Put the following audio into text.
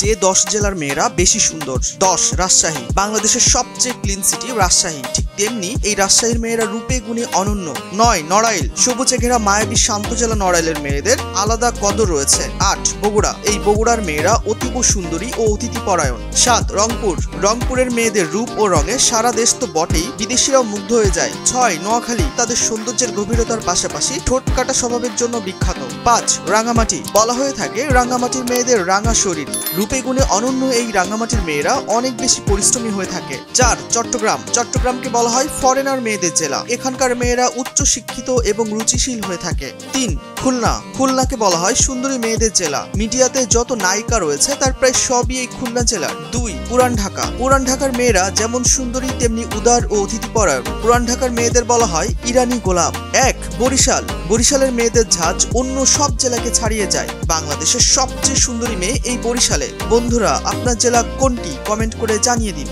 যে 10 জেলার মেয়েরা বেশি সুন্দর। 10 রাজশাহী। বাংলাদেশের সবচেয়ে ক্লিন সিটি রাজশাহী, ঠিক তেমনি এই রাজশাহীর মেয়েরা রূপে গুণে অনন্য। 9 নড়াইল। সবুজে ঘেরা মায়াবী শান্ত জেলা নড়াইলের মেয়েদের আলাদা কদর রয়েছে। 8 বগুড়া। এই বগুড়ার মেয়েরা অতীব সুন্দরী ও অতিথিপরায়ণ। 7 রংপুর। রংপুরের মেয়েদের রূপ ও রঙে সারা দেশ তো বটেই, বিদেশিরাও মুগ্ধ হয়ে যায়। 6 নোয়াখালী। তাদের সৌন্দর্যের গভীরতার পাশাপাশি ঠোঁট কাটা স্বভাবের জন্য বিখ্যাত। 5 রাঙামাটি। বলা হয়ে থাকে রাঙামাটির মেয়েদের রাঙা শরীর, রূপে গুণে অনন্য এই রাঙামাটির মেয়েরা অনেক বেশি পরিশ্রমী হয়ে থাকে। 4 চট্টগ্রাম। চট্টগ্রামকে বলা হয় ফরেনার মেয়েদের জেলা, এখানকার মেয়েরা উচ্চ শিক্ষিত এবং রুচিশীল হয়ে থাকে। 3 খুলনা। খুলনাকে বলা হয় সুন্দরী মেয়েদের জেলা, মিডিয়াতে যত নায়িকা রয়েছে তার প্রায় সবই এই খুলনা জেলার। 2 পুরান ঢাকা। পুরান ঢাকার মেয়েরা যেমন সুন্দরী তেমনি উদার ও অতিথিপরায়ণ, পুরান ঢাকার মেয়েদের বলা হয় ইরানি গোলাপ। 1 বরিশাল। বরিশালের মেয়েদের ঝাঁজ অন্য সব জেলাকে ছাড়িয়ে যায়, বাংলাদেশের সবচেয়ে সুন্দরী মেয়ে এই বরিশালে। বন্ধুরা, আপনার জেলা কোনটি কমেন্ট করে জানিয়ে দিন।